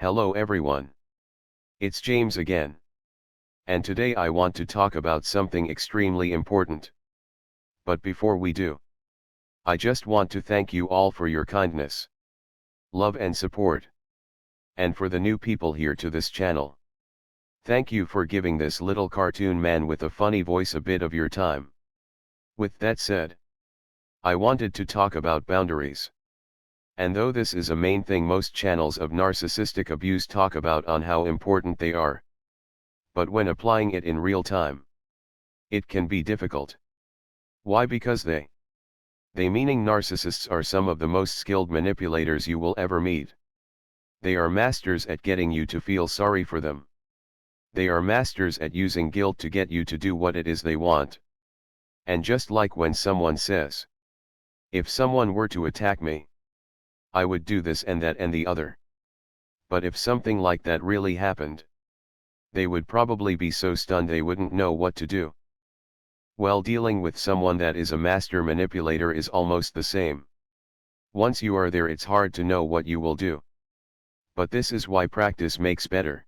Hello everyone. It's James again. And today I want to talk about something extremely important. But before we do, I just want to thank you all for your kindness, love and support. And for the new people here to this channel. Thank you for giving this little cartoon man with a funny voice a bit of your time. With that said, I wanted to talk about boundaries. And though this is a main thing most channels of narcissistic abuse talk about on how important they are. But when applying it in real time, it can be difficult. Why? Because they meaning narcissists are some of the most skilled manipulators you will ever meet. They are masters at getting you to feel sorry for them. They are masters at using guilt to get you to do what it is they want. And just like when someone says, if someone were to attack me, I would do this and that and the other. But if something like that really happened, they would probably be so stunned they wouldn't know what to do. Well, dealing with someone that is a master manipulator is almost the same. Once you are there, it's hard to know what you will do. But this is why practice makes better.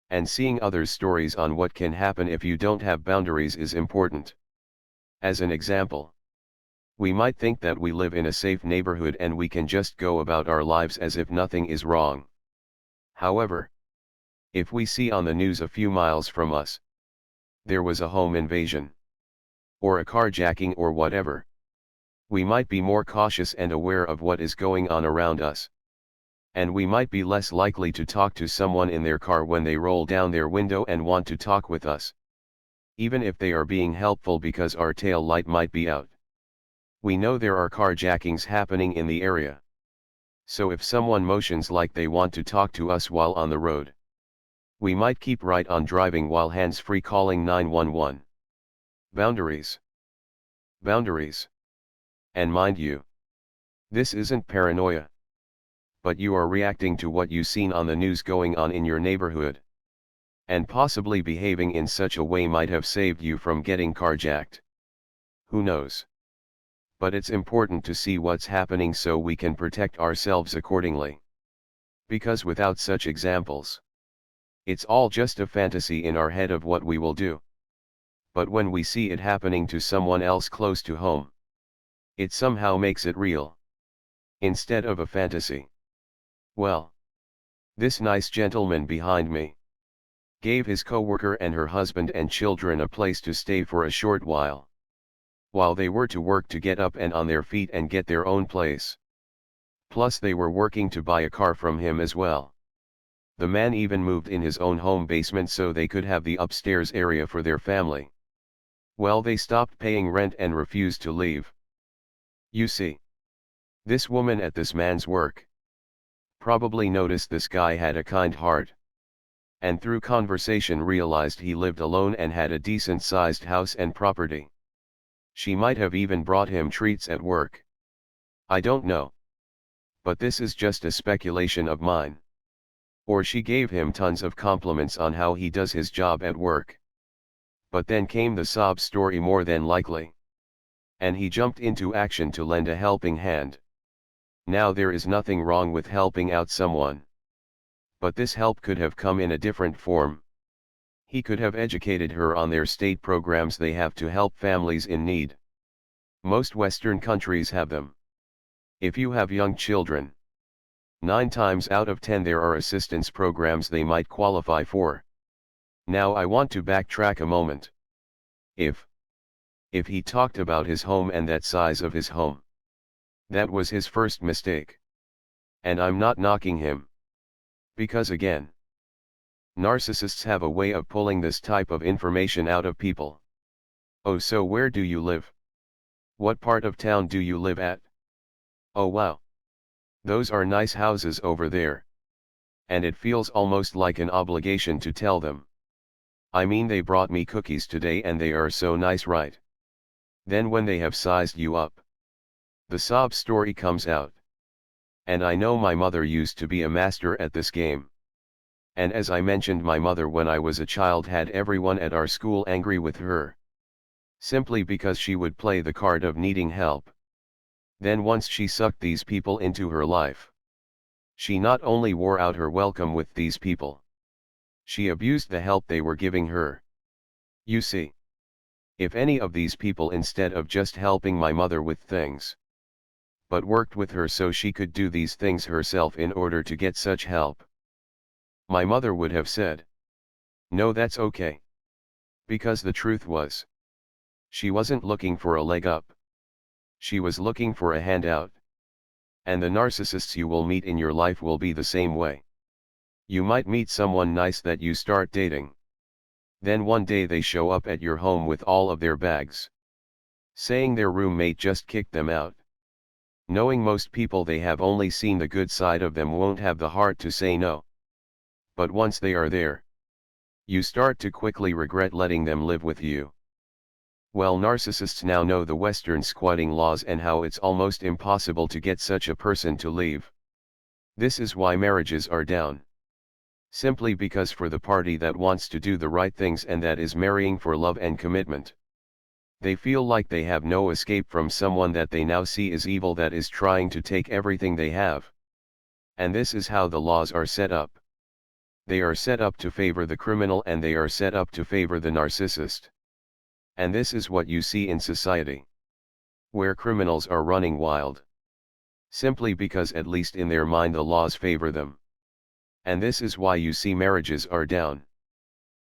And seeing others' stories on what can happen if you don't have boundaries is important. As an example, we might think that we live in a safe neighborhood and we can just go about our lives as if nothing is wrong. However, if we see on the news a few miles from us, there was a home invasion, or a carjacking or whatever, we might be more cautious and aware of what is going on around us. And we might be less likely to talk to someone in their car when they roll down their window and want to talk with us. Even if they are being helpful because our tail light might be out. We know there are carjackings happening in the area. So if someone motions like they want to talk to us while on the road, we might keep right on driving while hands-free calling 911. Boundaries. Boundaries. And mind you, this isn't paranoia. But you are reacting to what you've seen on the news going on in your neighborhood. And possibly behaving in such a way might have saved you from getting carjacked. Who knows? But it's important to see what's happening so we can protect ourselves accordingly. Because without such examples, it's all just a fantasy in our head of what we will do. But when we see it happening to someone else close to home, it somehow makes it real, instead of a fantasy. Well, this nice gentleman behind me gave his coworker and her husband and children a place to stay for a short while they were to work to get up and on their feet and get their own place. Plus they were working to buy a car from him as well. The man even moved in his own home basement so they could have the upstairs area for their family. Well, they stopped paying rent and refused to leave. You see, this woman at this man's work probably noticed this guy had a kind heart. And through conversation realized he lived alone and had a decent-sized house and property. She might have even brought him treats at work. I don't know. But this is just a speculation of mine. Or she gave him tons of compliments on how he does his job at work. But then came the sob story more than likely. And he jumped into action to lend a helping hand. Now there is nothing wrong with helping out someone. But this help could have come in a different form. He could have educated her on their state programs they have to help families in need. Most Western countries have them. If you have young children, 9 times out of 10 there are assistance programs they might qualify for. Now I want to backtrack a moment. If he talked about his home and that size of his home, that was his first mistake. And I'm not knocking him. Because again, narcissists have a way of pulling this type of information out of people. Oh, so where do you live? What part of town do you live at? Oh wow. Those are nice houses over there. And it feels almost like an obligation to tell them. I mean, they brought me cookies today and they are so nice, right? Then when they have sized you up, the sob story comes out. And I know my mother used to be a master at this game. And as I mentioned, my mother when I was a child had everyone at our school angry with her. Simply because she would play the card of needing help. Then once she sucked these people into her life, She not only wore out her welcome with these people, she abused the help they were giving her. You see, if any of these people, instead of just helping my mother with things, but worked with her so she could do these things herself in order to get such help, my mother would have said, no, that's okay. Because the truth was, she wasn't looking for a leg up. She was looking for a handout. And the narcissists you will meet in your life will be the same way. You might meet someone nice that you start dating. Then one day they show up at your home with all of their bags, saying their roommate just kicked them out. Knowing most people they have only seen the good side of them won't have the heart to say no. But once they are there, you start to quickly regret letting them live with you. Well, narcissists now know the Western squatting laws and how it's almost impossible to get such a person to leave. This is why marriages are down. Simply because for the party that wants to do the right things and that is marrying for love and commitment, they feel like they have no escape from someone that they now see is evil, that is trying to take everything they have. And this is how the laws are set up. They are set up to favor the criminal and they are set up to favor the narcissist. And this is what you see in society, where criminals are running wild, simply because at least in their mind the laws favor them. And this is why you see marriages are down.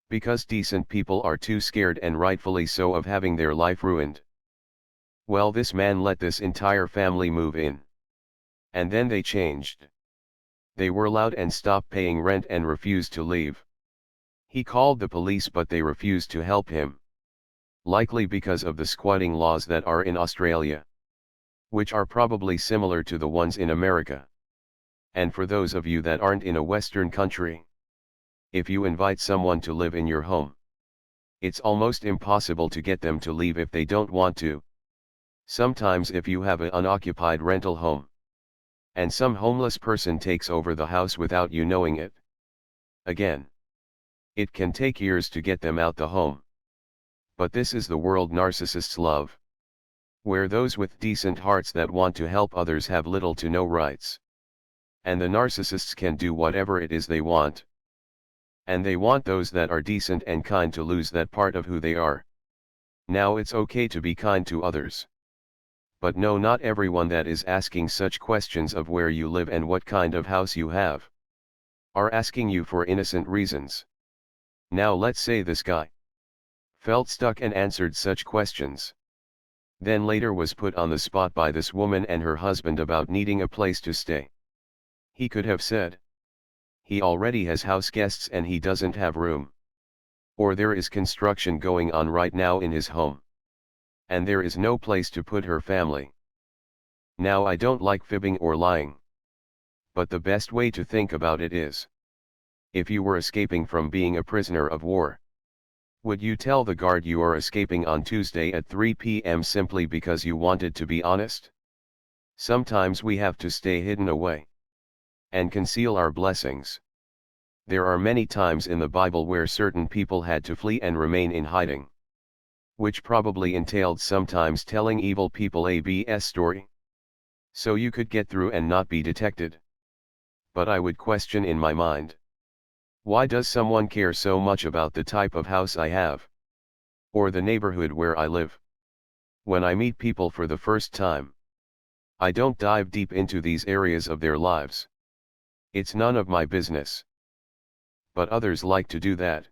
Because decent people are too scared, and rightfully so, of having their life ruined. Well, this man let this entire family move in. And then they changed. They were loud and stopped paying rent and refused to leave. He called the police but they refused to help him. Likely because of the squatting laws that are in Australia, which are probably similar to the ones in America. And for those of you that aren't in a Western country, if you invite someone to live in your home, it's almost impossible to get them to leave if they don't want to. Sometimes if you have an unoccupied rental home, and some homeless person takes over the house without you knowing it, again, it can take years to get them out the home. But this is the world narcissists love, where those with decent hearts that want to help others have little to no rights. And the narcissists can do whatever it is they want. And they want those that are decent and kind to lose that part of who they are. Now it's okay to be kind to others. But no, not everyone that is asking such questions of where you live and what kind of house you have, are asking you for innocent reasons. Now let's say this guy felt stuck and answered such questions. Then later was put on the spot by this woman and her husband about needing a place to stay. He could have said, he already has house guests and he doesn't have room. Or there is construction going on right now in his home, and there is no place to put her family. Now I don't like fibbing or lying, but the best way to think about it is, if you were escaping from being a prisoner of war, would you tell the guard you are escaping on Tuesday at 3 p.m. simply because you wanted to be honest? Sometimes we have to stay hidden away and conceal our blessings. There are many times in the Bible where certain people had to flee and remain in hiding, which probably entailed sometimes telling evil people a BS story, so you could get through and not be detected. But I would question in my mind, why does someone care so much about the type of house I have, or the neighborhood where I live? When I meet people for the first time, I don't dive deep into these areas of their lives. It's none of my business. But others like to do that.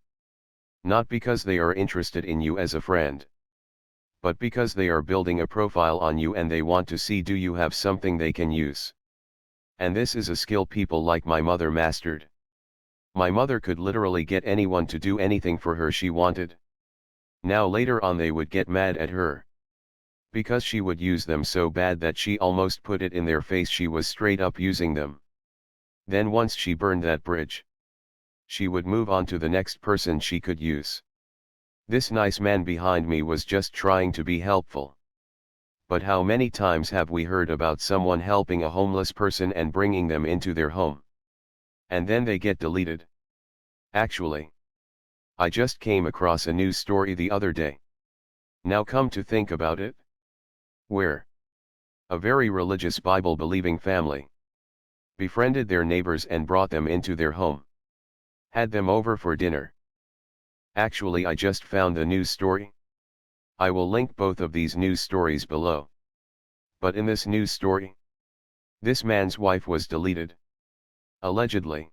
Not because they are interested in you as a friend, but because they are building a profile on you and they want to see, do you have something they can use? And this is a skill people like my mother mastered. My mother could literally get anyone to do anything for her she wanted. Now later on they would get mad at her, because she would use them so bad that she almost put it in their face she was straight up using them. Then once she burned that bridge, she would move on to the next person she could use. This nice man behind me was just trying to be helpful. But how many times have we heard about someone helping a homeless person and bringing them into their home, and then they get deleted? Actually, I just came across a news story the other day. Now come to think about it, where a very religious Bible-believing family Befriended their neighbors and brought them into their home. Had them over for dinner. Actually, I just found a news story. I will link both of these news stories below. But in this news story, this man's wife was deleted. Allegedly.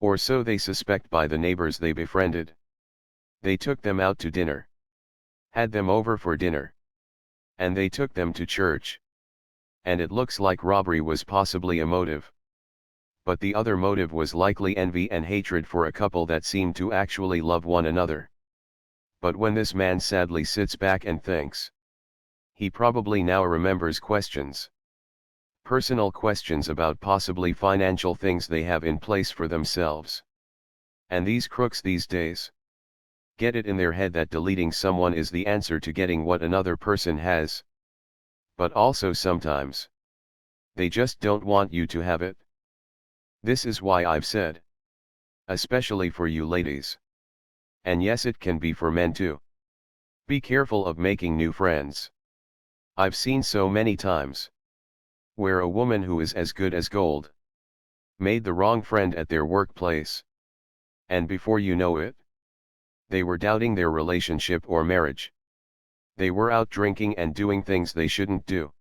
Or so they suspect by the neighbors they befriended. They took them out to dinner. Had them over for dinner. And they took them to church. And it looks like robbery was possibly a motive. But the other motive was likely envy and hatred for a couple that seemed to actually love one another. But when this man sadly sits back and thinks, he probably now remembers questions. Personal questions about possibly financial things they have in place for themselves. And these crooks these days get it in their head that deleting someone is the answer to getting what another person has. But also sometimes, they just don't want you to have it. This is why I've said, especially for you ladies. And yes, it can be for men too. Be careful of making new friends. I've seen so many times where a woman who is as good as gold made the wrong friend at their workplace. And before you know it, they were doubting their relationship or marriage. They were out drinking and doing things they shouldn't do.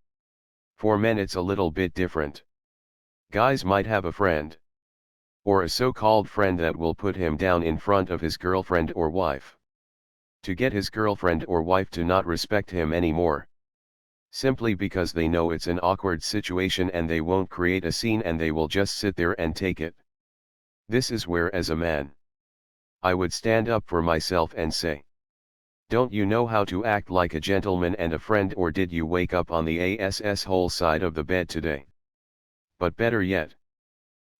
For men it's a little bit different. Guys might have a friend, or a so-called friend that will put him down in front of his girlfriend or wife, to get his girlfriend or wife to not respect him anymore. Simply because they know it's an awkward situation and they won't create a scene and they will just sit there and take it. This is where, as a man, I would stand up for myself and say, don't you know how to act like a gentleman and a friend, or did you wake up on the whole side of the bed today? But better yet,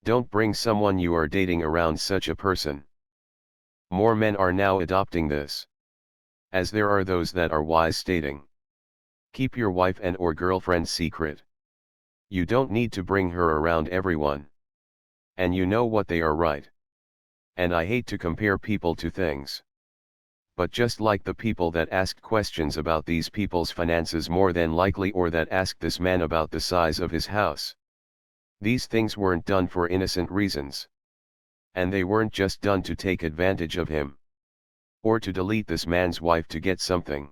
don't bring someone you are dating around such a person. More men are now adopting this, as there are those that are wise, stating, keep your wife and or girlfriend secret. You don't need to bring her around everyone. And you know what, they are right. And I hate to compare people to things. But just like the people that asked questions about these people's finances more than likely, or that asked this man about the size of his house, these things weren't done for innocent reasons. And they weren't just done to take advantage of him, or to delete this man's wife to get something.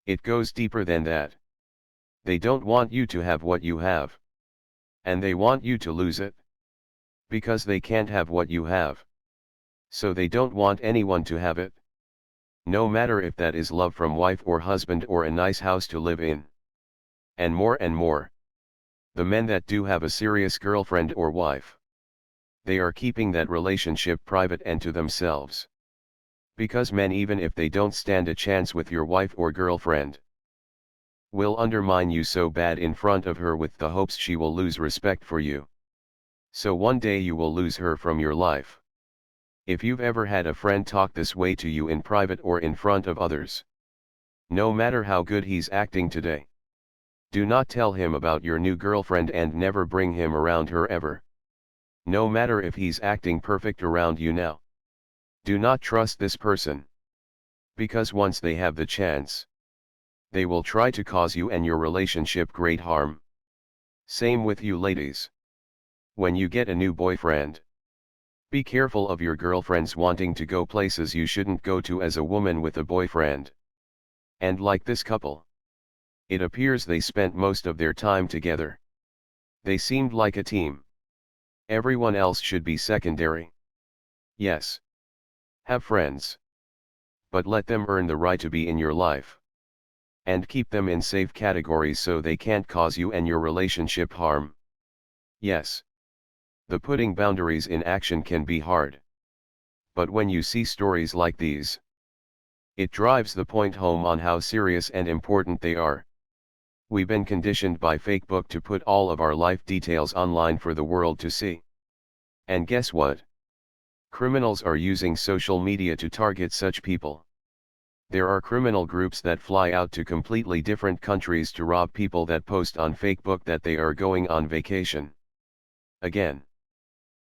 It goes deeper than that. They don't want you to have what you have. And they want you to lose it. Because they can't have what you have. So they don't want anyone to have it. No matter if that is love from wife or husband or a nice house to live in. And more. The men that do have a serious girlfriend or wife, they are keeping that relationship private and to themselves. Because men, even if they don't stand a chance with your wife or girlfriend, will undermine you so bad in front of her with the hopes she will lose respect for you. So one day you will lose her from your life. If you've ever had a friend talk this way to you in private or in front of others, no matter how good he's acting today, do not tell him about your new girlfriend and never bring him around her ever. No matter if he's acting perfect around you now. Do not trust this person. Because once they have the chance, they will try to cause you and your relationship great harm. Same with you ladies. When you get a new boyfriend, be careful of your girlfriends wanting to go places you shouldn't go to as a woman with a boyfriend. And like this couple, it appears they spent most of their time together. They seemed like a team. Everyone else should be secondary. Yes. Have friends. But let them earn the right to be in your life. And keep them in safe categories so they can't cause you and your relationship harm. Yes. The putting boundaries in action can be hard. But when you see stories like these, it drives the point home on how serious and important they are. We've been conditioned by Facebook to put all of our life details online for the world to see. And guess what? Criminals are using social media to target such people. There are criminal groups that fly out to completely different countries to rob people that post on Facebook that they are going on vacation. Again,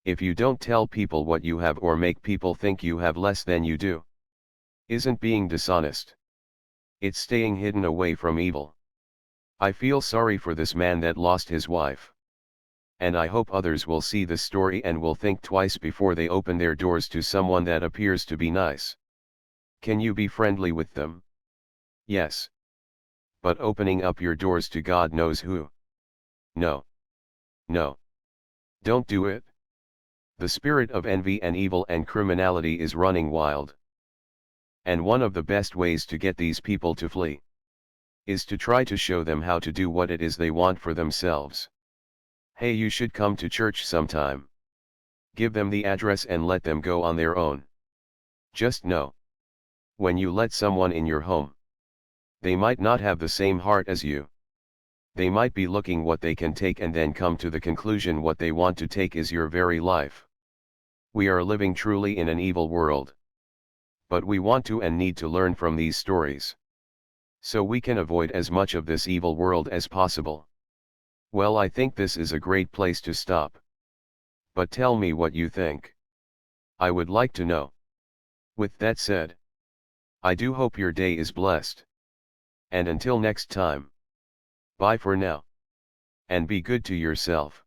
if you don't tell people what you have or make people think you have less than you do, isn't being dishonest. It's staying hidden away from evil. I feel sorry for this man that lost his wife. And I hope others will see this story and will think twice before they open their doors to someone that appears to be nice. Can you be friendly with them? Yes. But opening up your doors to God knows who? No. No. Don't do it. The spirit of envy and evil and criminality is running wild. And one of the best ways to get these people to flee is to try to show them how to do what it is they want for themselves. Hey, you should come to church sometime. Give them the address and let them go on their own. Just know, when you let someone in your home, they might not have the same heart as you. They might be looking what they can take and then come to the conclusion what they want to take is your very life. We are living truly in an evil world. But we want to and need to learn from these stories, so we can avoid as much of this evil world as possible. Well, I think this is a great place to stop. But tell me what you think. I would like to know. With that said, I do hope your day is blessed. And until next time, bye for now. And be good to yourself.